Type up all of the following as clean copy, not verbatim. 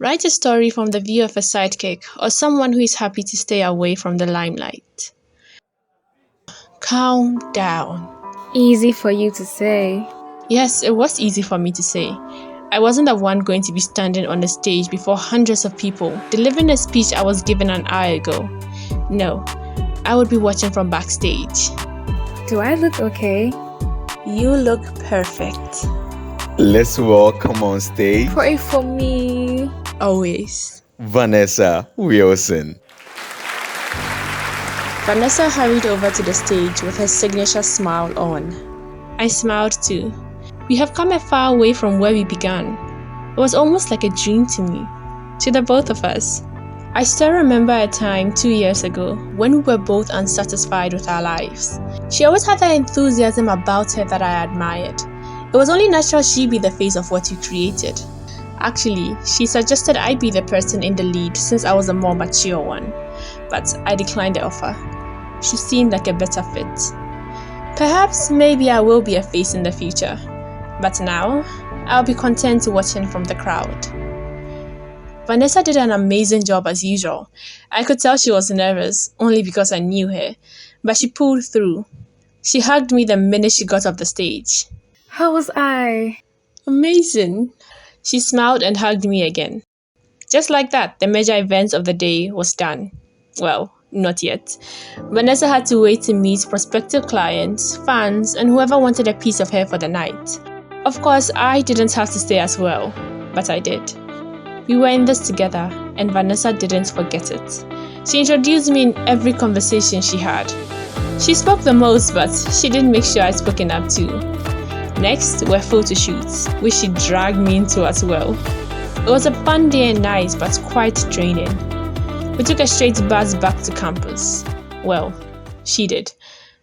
Write a story from the view of a sidekick or someone who is happy to stay away from the limelight. Calm down. Easy for you to say. Yes, it was easy for me to say. I wasn't the one going to be standing on the stage before hundreds of people, delivering a speech I was given an hour ago. No, I would be watching from backstage. Do I look okay? You look perfect. Let's welcome on stage. Pray for me. Always. Vanessa Wilson. Vanessa hurried over to the stage with her signature smile on. I smiled too. We have come a far way from where we began. It was almost like a dream to me, to the both of us. I still remember a time 2 years ago when we were both unsatisfied with our lives. She always had that enthusiasm about her that I admired. It was only natural she be the face of what you created. Actually, she suggested I be the person in the lead since I was a more mature one, but I declined the offer. She seemed like a better fit. Perhaps maybe I will be a face in the future, but now I'll be content watching from the crowd. Vanessa did an amazing job as usual. I could tell she was nervous only because I knew her, but she pulled through. She hugged me the minute she got off the stage. How was I? Amazing. She smiled and hugged me again. Just like that, the major event of the day was done. Well, not yet. Vanessa had to wait to meet prospective clients, fans, and whoever wanted a piece of her for the night. Of course, I didn't have to stay as well, but I did. We were in this together, and Vanessa didn't forget it. She introduced me in every conversation she had. She spoke the most, but she did make sure I spoke enough too. Next were photo shoots, which she dragged me into as well. It was a fun day and night, but quite draining. We took a straight bus back to campus. Well, she did.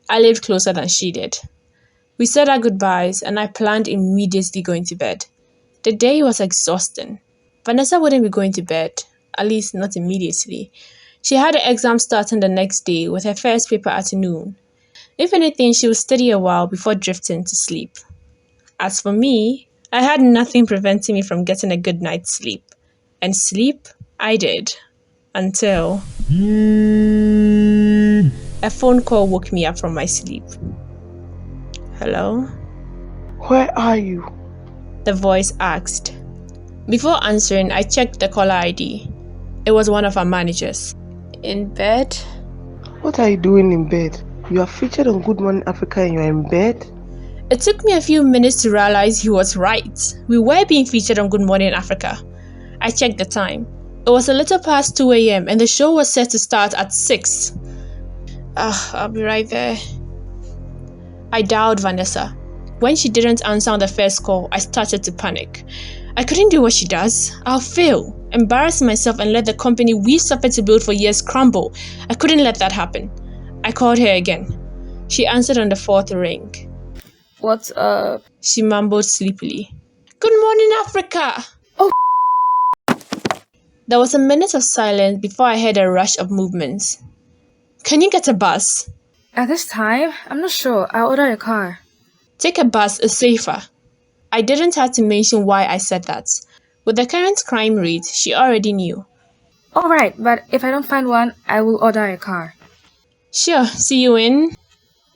I lived closer than she did. We said our goodbyes, and I planned immediately going to bed. The day was exhausting. Vanessa wouldn't be going to bed, at least not immediately. She had an exam starting the next day with her first paper at noon. If anything, she would study a while before drifting to sleep. As for me, I had nothing preventing me from getting a good night's sleep. And sleep, I did. Until a phone call woke me up from my sleep. Hello? Where are you? The voice asked. Before answering, I checked the caller ID. It was one of our managers. In bed? What are you doing in bed? You are featured on Good Morning Africa and you are in bed? It took me a few minutes to realize he was right. We were being featured on Good Morning Africa. I checked the time. It was a little past 2 a.m. and the show was set to start at 6. I'll be right there. I dialed Vanessa. When she didn't answer on the first call, I started to panic. I couldn't do what she does. I'll fail, embarrass myself and let the company we suffered to build for years crumble. I couldn't let that happen. I called her again. She answered on the 4th ring. What's up? She mumbled sleepily. Good morning, Africa! Oh. There was a minute of silence before I heard a rush of movements. Can you get a bus? At this time? I'm not sure. I'll order a car. Take a bus is safer. I didn't have to mention why I said that. With the current crime rate, she already knew. Alright, but if I don't find one, I will order a car. Sure, see you in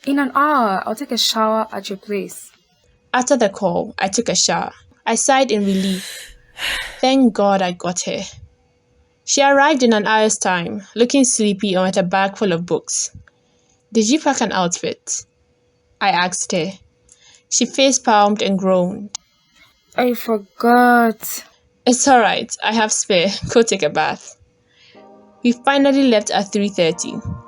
an hour. I'll take a shower at your place. After the call, I took a shower. I sighed in relief. Thank God I got her. She arrived in an hour's time, looking sleepy and with a bag full of books. Did you pack an outfit? I asked her. She face-palmed and groaned. I forgot. It's alright, I have spare. Go take a bath. We finally left at 3:30.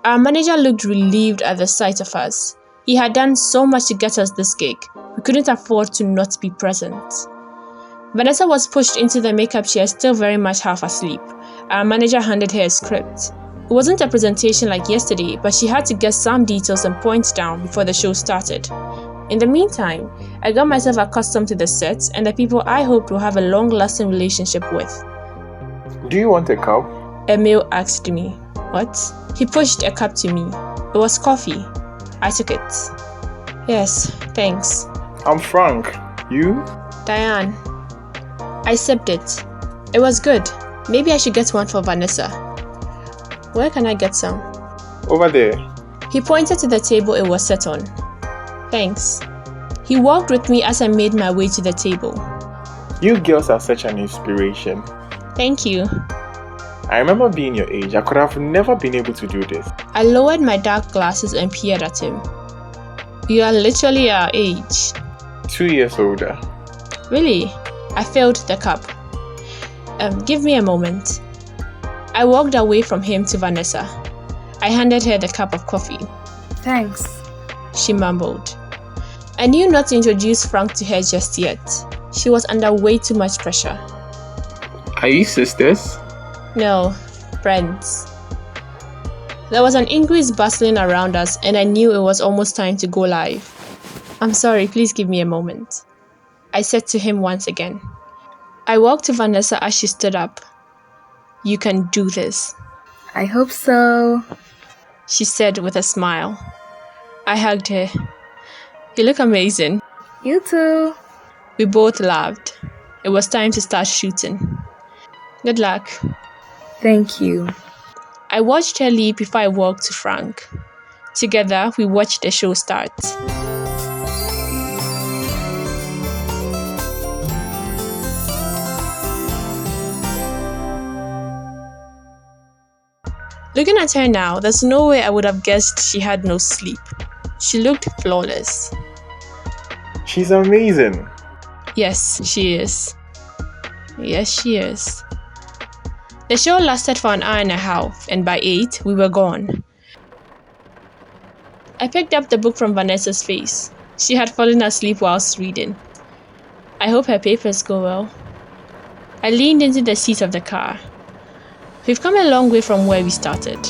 Our manager looked relieved at the sight of us. He had done so much to get us this gig. We couldn't afford to not be present. Vanessa was pushed into the makeup chair, still very much half asleep. Our manager handed her a script. It wasn't a presentation like yesterday, but she had to get some details and points down before the show started. In the meantime, I got myself accustomed to the set and the people I hoped will have a long-lasting relationship with. Do you want a cup? Emil asked me. What? He pushed a cup to me. It was coffee. I took it. Yes, thanks. I'm Frank. You? Diane. I sipped it. It was good. Maybe I should get one for Vanessa. Where can I get some? Over there. He pointed to the table it was set on. Thanks. He walked with me as I made my way to the table. You girls are such an inspiration. Thank you. I remember being your age. I could have never been able to do this. I lowered my dark glasses and peered at him. You are literally our age. 2 years older. Really? I filled the cup. Give me a moment. I walked away from him to Vanessa. I handed her the cup of coffee. Thanks. She mumbled. I knew not to introduce Frank to her just yet. She was under way too much pressure. Are you sisters? No, friends. There was an increase bustling around us and I knew it was almost time to go live. I'm sorry, please give me a moment. I said to him once again. I walked to Vanessa as she stood up. You can do this. I hope so. She said with a smile. I hugged her. You look amazing. You too. We both laughed. It was time to start shooting. Good luck. Thank you. I watched her leave before I walked to Frank. Together, we watched the show start. Looking at her now, there's no way I would have guessed she had no sleep. She looked flawless. She's amazing. Yes, she is. Yes, she is. The show lasted for an hour and a half, and by 8, we were gone. I picked up the book from Vanessa's face. She had fallen asleep whilst reading. I hope her papers go well. I leaned into the seat of the car. We've come a long way from where we started.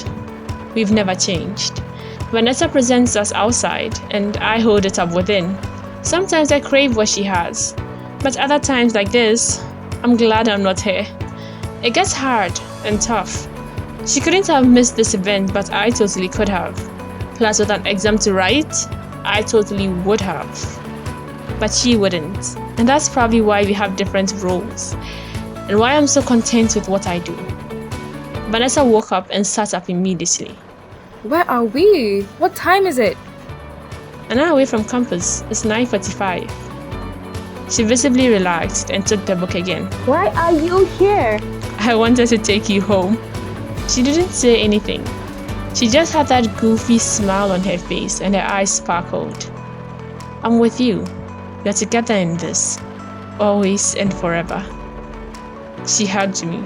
We've never changed. Vanessa presents us outside, and I hold it up within. Sometimes I crave what she has, but other times like this, I'm glad I'm not her. It gets hard and tough. She couldn't have missed this event, but I totally could have. Plus with an exam to write, I totally would have. But she wouldn't. And that's probably why we have different roles, and why I'm so content with what I do. Vanessa woke up and sat up immediately. Where are we? What time is it? An hour away from campus. It's 9:45. She visibly relaxed and took the book again. Why are you here? I wanted to take you home. She didn't say anything. She just had that goofy smile on her face and her eyes sparkled. I'm with you. We're together in this. Always and forever. She hugged me.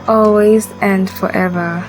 Always and forever.